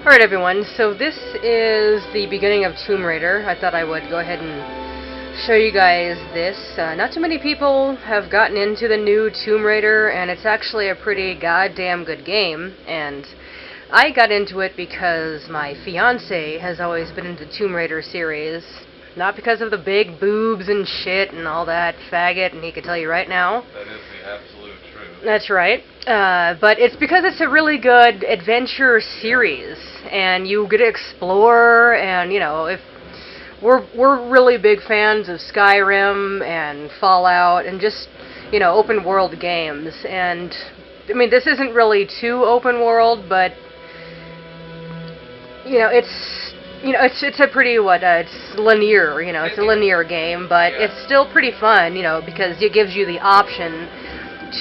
Alright everyone, so this is the beginning of Tomb Raider. I thought I would go ahead and show you guys this. Not too many people have gotten into the new Tomb Raider, and it's actually a pretty goddamn good game. And I got into it because my fiance has always been into the Tomb Raider series. Not because of the big boobs and shit and all that faggot, and he could tell you right now. That is the absolute truth. That's right. But it's because it's a really good adventure series, and you get to explore, and, you know, if we're really big fans of Skyrim and Fallout and just, you know, open world games. And I mean, this isn't really too open world, but it's a pretty it's linear, it's a linear game, but it's still pretty fun, because it gives you the option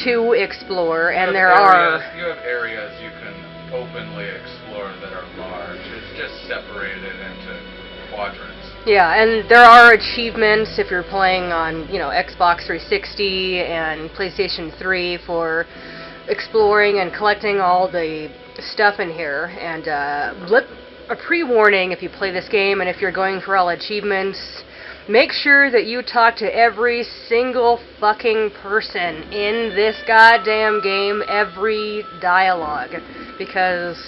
to explore, and you have areas you can openly explore that are large. It's just separated into quadrants. Yeah, and there are achievements if you're playing on, Xbox 360 and PlayStation 3 for exploring and collecting all the stuff in here. And a pre-warning if you play this game and if you're going for all achievements, make sure that you talk to every single fucking person in this goddamn game, every dialogue, because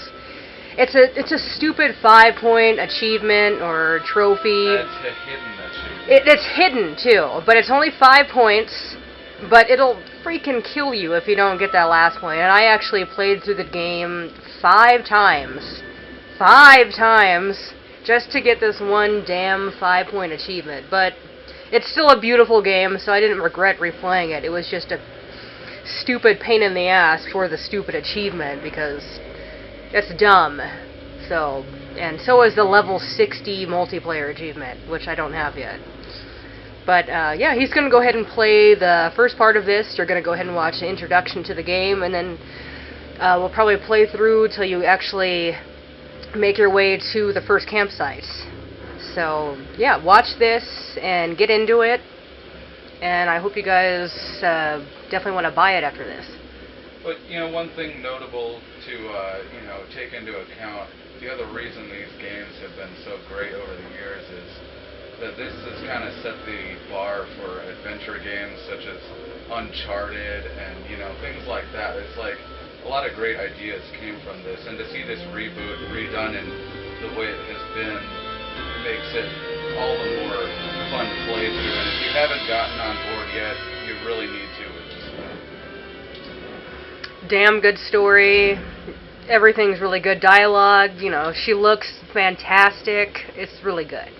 it's a stupid 5-point achievement or trophy. That's a hidden achievement. It's hidden too, but it's only 5 points, but it'll freaking kill you if you don't get that last point. And I actually played through the game 5 times. 5 times just to get this one damn 5-point achievement. But it's still a beautiful game, so I didn't regret replaying it. It was just a stupid pain in the ass for the stupid achievement, because it's dumb. So is the level 60 multiplayer achievement, which I don't have yet. But yeah, he's going to go ahead and play the first part of this. You're going to go ahead and watch the introduction to the game, and then we'll probably play through till you actually make your way to the first campsite. So yeah, watch this and get into it, and I hope you guys definitely want to buy it after this. But one thing notable to take into account, the other reason these games have been so great over the years is that this has kind of set the bar for adventure games such as Uncharted and things like that. It's like a lot of great ideas came from this, and to see this reboot redone in the way it has been makes it all the more fun to play through. And if you haven't gotten on board yet, you really need to. It's damn good story. Everything's really good. Dialogue, she looks fantastic. It's really good.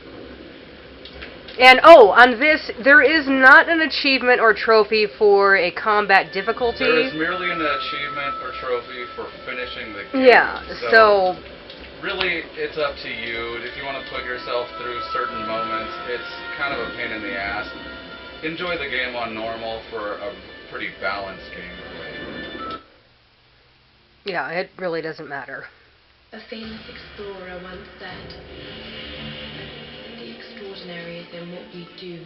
And on this, there is not an achievement or trophy for a combat difficulty. There is merely an achievement or trophy for finishing the game. Yeah, so really, it's up to you. If you want to put yourself through certain moments, it's kind of a pain in the ass. Enjoy the game on normal for a pretty balanced game. Yeah, it really doesn't matter. A famous explorer once said, "The extraordinary is in what we do,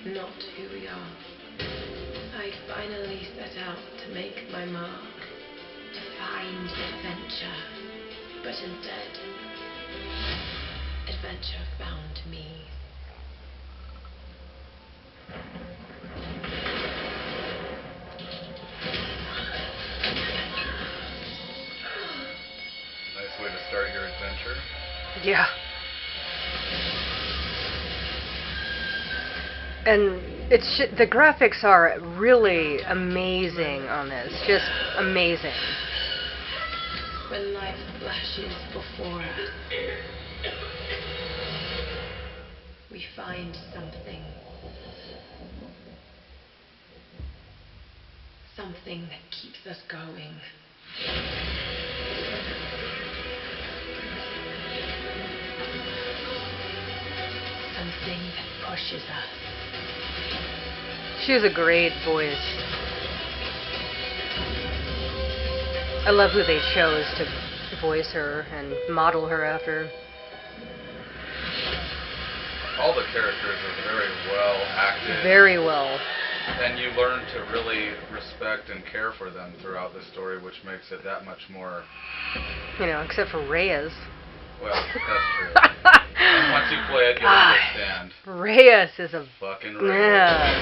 not who we are." I finally set out to make my mark, to find adventure, but instead, adventure found me. Nice way to start your adventure. Yeah. And the graphics are really amazing on this. Just amazing. When life flashes before us, we find something. Something that keeps us going. Something that pushes us. She has a great voice. I love who they chose to voice her and model her after. All the characters are very well acted. Very well. And you learn to really respect and care for them throughout the story, which makes it that much more... You know, except for Reyes. Well, that's true. And once you play it, you'll understand. Reyes is a... Fucking Reyes. Yeah.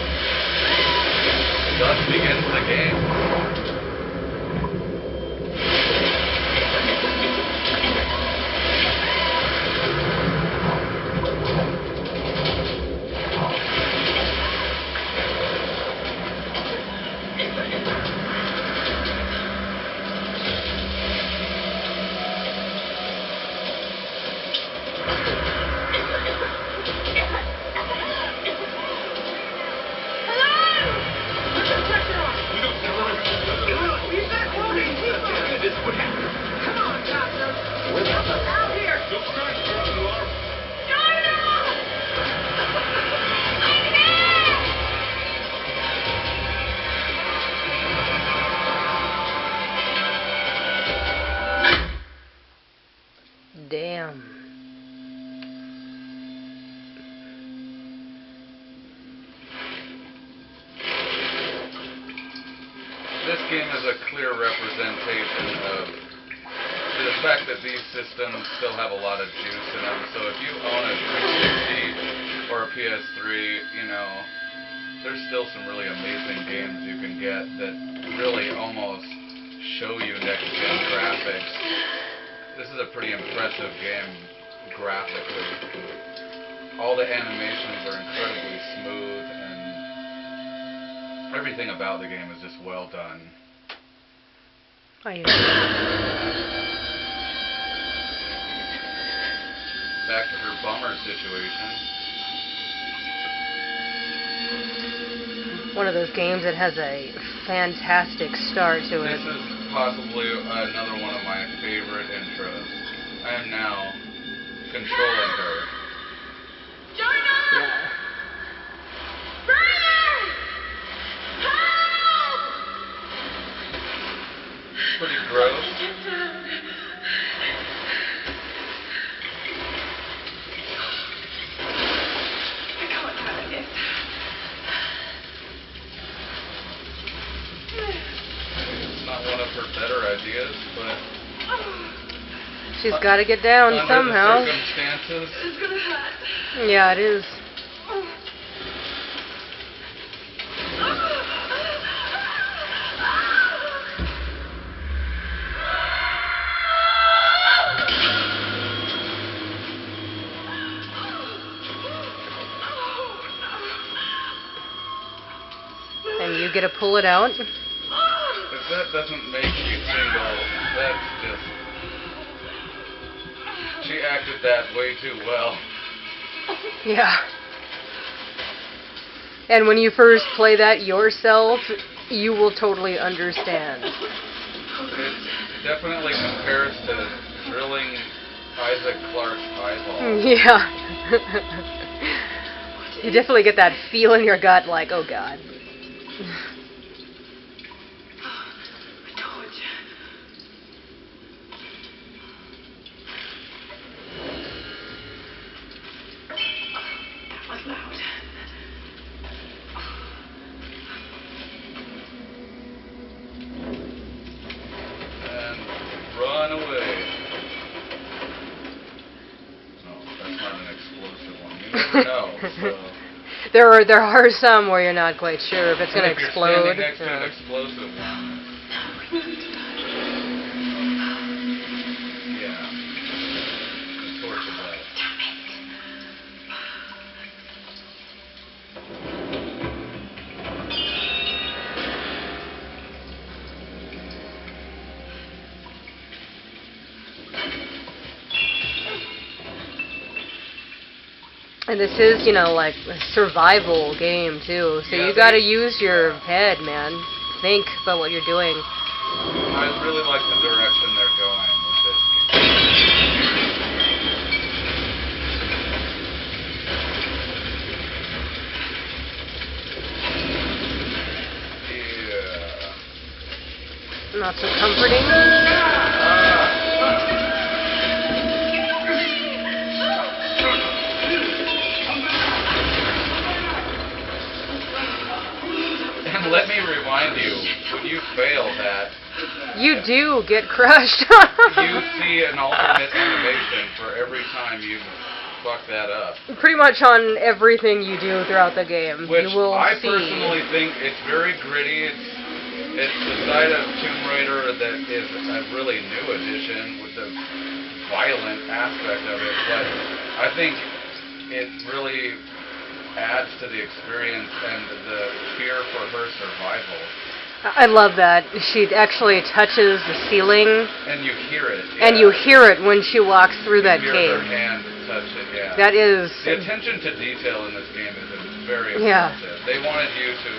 Thus begins the game. Damn. This game is a clear representation of the fact that these systems still have a lot of juice in them. So if you own a 360 or a PS3, you know, there's still some really amazing games you can get that really almost show you next-gen graphics. This is a pretty impressive game graphically. All the animations are incredibly smooth, and everything about the game is just well done. I Back to her bummer situation. One of those games that has a fantastic start to it. This is possibly another one of my favorite intros. I am now controlling her. Yeah. Pretty gross. It's not one of her better ideas, but She's got to get down under somehow. the circumstances, It's gonna hurt. Yeah, it is. And you get to pull it out. if that doesn't make you tingle, that's just... She acted that way too well. Yeah. And when you first play that yourself, you will totally understand. It definitely compares to drilling Isaac Clarke's eyeball. Yeah. You definitely get that feel in your gut like, oh god. Run away. No, that's not an explosive one. You never know. So. There are some where you're not quite sure if it's going to If you're explode. standing next to an explosive one. Yeah. The torch of that. And this is, you know, like a survival game too. So Yeah, you got to use your head, man. Think about what you're doing. I really like the direction they're going with this. Yeah. Not so comforting. do get crushed. You see an alternate animation for every time you fuck that up. Pretty much on everything you do throughout the game, Which you will I see. personally think it's very gritty. It's the side of Tomb Raider that is a really new addition with the violent aspect of it, but I think it really adds to the experience and the fear for her survival. I love that. She actually touches the ceiling. And you hear it. Yeah. And you hear it when she walks through that you cave. hear her hand touch it, yeah. That is... The attention to detail in this game is very impressive. Yeah. They wanted you to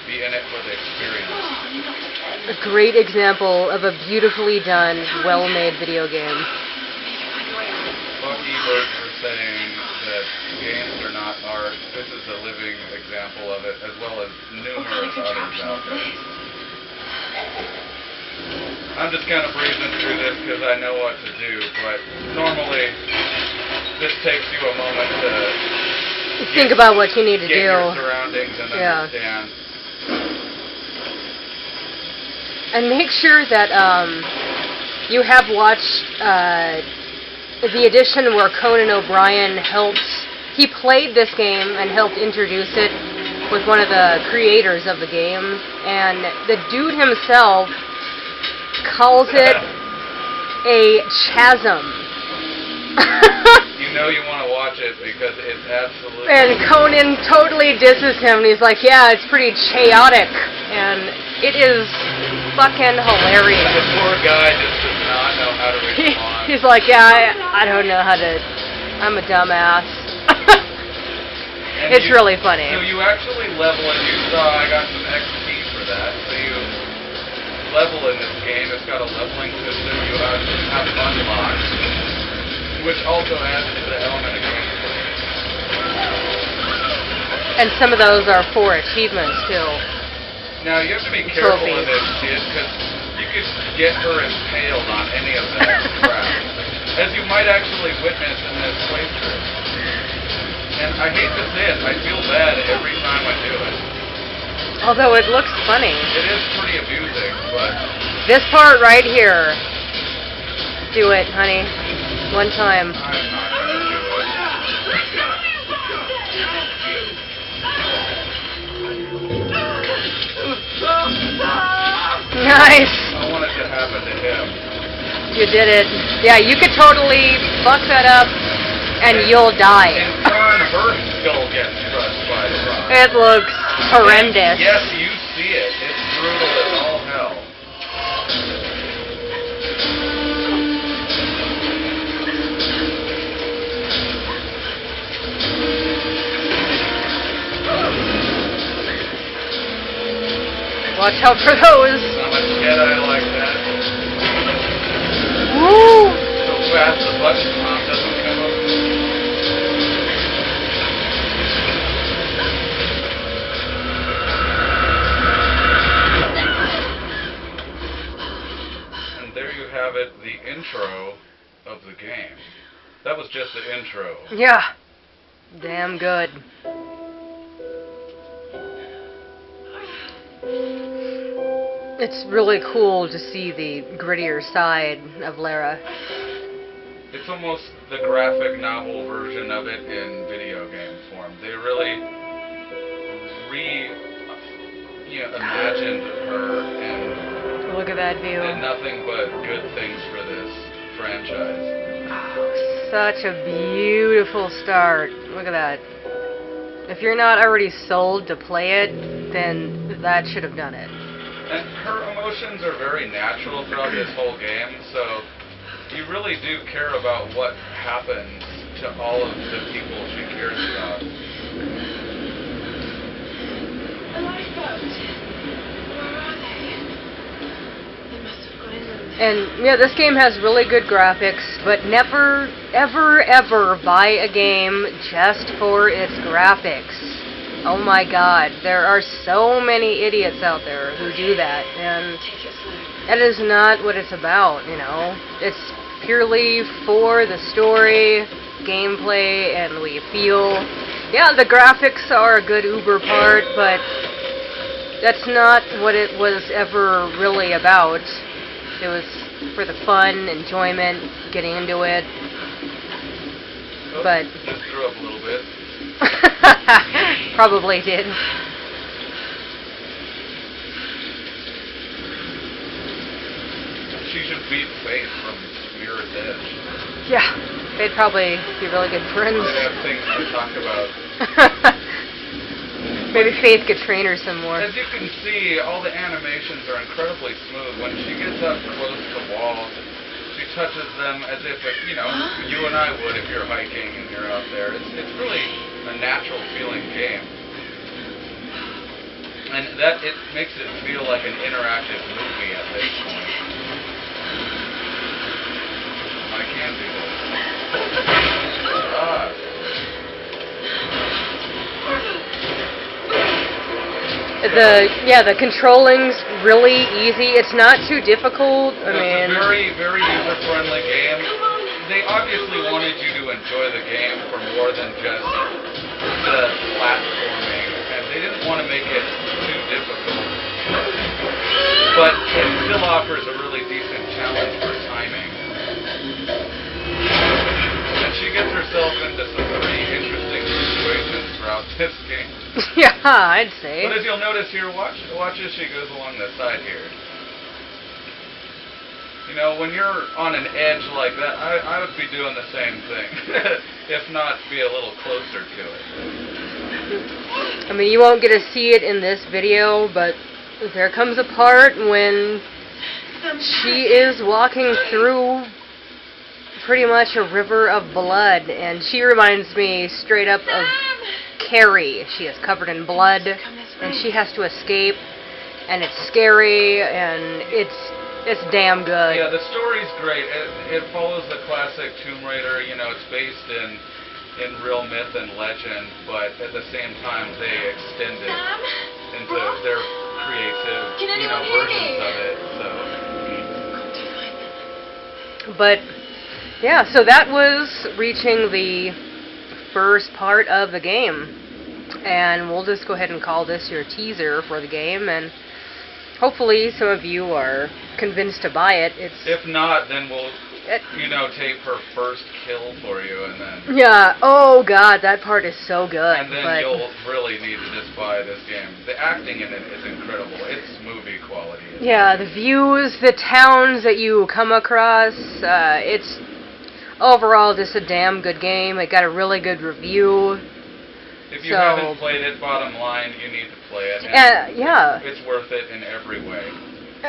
be in it for the experience. A great example of a beautifully done, well-made video game. Buck Ebert was saying that games are not art. This is a living example of it, as well as numerous others out there. I'm just kind of breezing through this because I know what to do, but normally this takes you a moment to think about what you need to get do. your surroundings and understand. And make sure that you have watched the edition where Conan O'Brien helped. He played this game and helped introduce it with one of the creators of the game, and the dude himself calls it a chasm. You know you want to watch it because it's absolutely... And Conan totally disses him, and he's like, yeah, it's pretty chaotic, and it is fucking hilarious. The poor guy just does not know how to respond. He's like, yeah, I don't know how to... I'm a dumbass. It's really funny. So you actually level, and you saw I got some XP for that. So you level in this game. It's got a leveling system. You have unlocks, which also adds to the element of gameplay. And some of those are for achievements, too. Now, you have to be careful Trophies. in this, kid, because you could get her impaled on any of that crap, as you might actually witness in this playthrough. And I hate to say it, I feel bad every time I do it. Although it looks funny. It is pretty amusing, but... This part right here. Do it, honey. One time. I'm not going to do it. Nice. I want it to happen to him. You did it. Yeah, you could totally fuck that up, and you'll die. In turn, her skull gets crushed by the rock. It looks horrendous. Yes, you see it. It's brutal as all hell. Watch out for those. I'm a Jedi like that. Woo! So fast the button pop doesn't come up. And there you have it, the intro of the game. That was just the intro. Yeah. Damn good. It's really cool to see the grittier side of Lara. It's almost the graphic novel version of it in video game form. They really imagined her and Look at that view. did nothing but good things for this franchise. Oh, such a beautiful start. Look at that. If you're not already sold to play it, then that should have done it. And her emotions are very natural throughout this whole game, so you really do care about what happens to all of the people she cares about. A lifeboat. Where are they? They must have gone inland. And yeah, this game has really good graphics, but never, ever, ever buy a game just for its graphics. Oh my god, there are so many idiots out there who do that, and Take it slow. that is not what it's about, you know. It's purely for the story, gameplay, and the feel. Yeah, the graphics are a good uber part, but that's not what it was ever really about. It was for the fun, enjoyment, getting into it. Oh, But just threw up a little bit. probably did. She should beat Faith from Mirror's Edge. Yeah, they'd probably be really good friends. They'd have things to talk about. Maybe Faith could train her some more. As you can see, all the animations are incredibly smooth. When she gets up close to walls, she touches them as if you and I would if you're hiking and you're out there. It's really a natural feeling game. And that it makes it feel like an interactive movie at this point. I can do this. The controlling's really easy. It's not too difficult. It's a very, very user-friendly game. They obviously wanted you to enjoy the game for more than just the platforming, and they didn't want to make it too difficult. But it still offers a really decent challenge for timing. And she gets herself into some pretty interesting situations throughout this game. Yeah, I'd say. But as you'll notice here, watch as she goes along the side here. You know, when you're on an edge like that, I would be doing the same thing. If not, be a little closer to it. I mean, you won't get to see it in this video, but there comes a part when she is walking through pretty much a river of blood, and she reminds me straight up of Carrie. She is covered in blood, and she has to escape, and it's scary, and it's damn good. Yeah, the story's great. It follows the classic Tomb Raider. You know, it's based in real myth and legend, but at the same time, they extend it into their creative, versions of it. So. But yeah, so that was reaching the first part of the game, and we'll just go ahead and call this your teaser for the game, and hopefully some of you are convinced to buy it. If not, then we'll tape her first kill for you, and then oh god, that part is so good. And then you'll really need to just buy this game. The acting in it is incredible. It's movie quality. Yeah, the views, the towns that you come across, it's overall just a damn good game. It got a really good review. If you haven't played it, bottom line, you need to play it. Yeah. It's worth it in every way.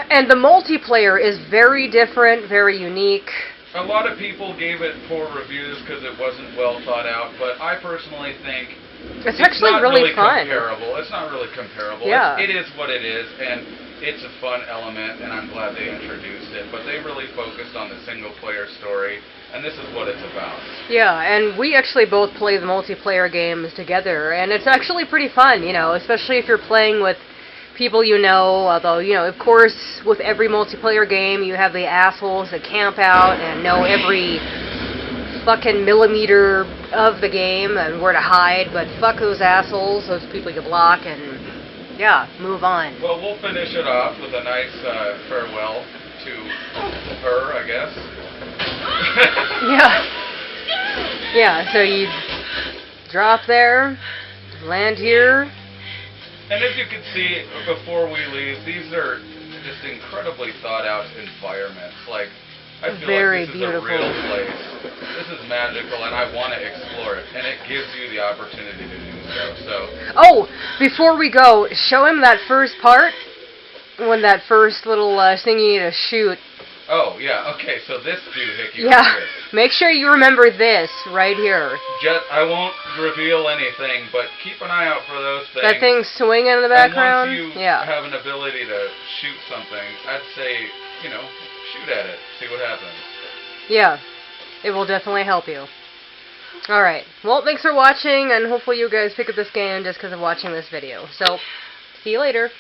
And the multiplayer is very different, very unique. A lot of people gave it poor reviews because it wasn't well thought out, but I personally think it's actually not really fun. Comparable. It's not really comparable. Yeah. It is what it is, and it's a fun element, and I'm glad they introduced it. But they really focused on the single-player story, and this is what it's about. Yeah, and we actually both play the multiplayer games together, and it's actually pretty fun, especially if you're playing with people although, of course, with every multiplayer game, you have the assholes that camp out and know every fucking millimeter of the game and where to hide, but fuck those assholes, those people you block, and yeah, move on. Well, we'll finish it off with a nice farewell to her, I guess. Yeah, so you drop there, land here. And as you can see, before we leave, these are just incredibly thought out environments. Like, I feel Very like this beautiful. is a real place. This is magical, and I want to explore it. And it gives you the opportunity to do so. Oh, before we go, show him that first part, when that first little thing you need to shoot. Oh, yeah, okay, so this doohickey Yeah, right here. make sure you remember this right here. I won't reveal anything, but keep an eye out for those things. That thing swinging in the background? And once you have an ability to shoot something, I'd say, shoot at it, see what happens. Yeah, it will definitely help you. Alright, well, thanks for watching, and hopefully you guys pick up this game just because of watching this video. So, see you later.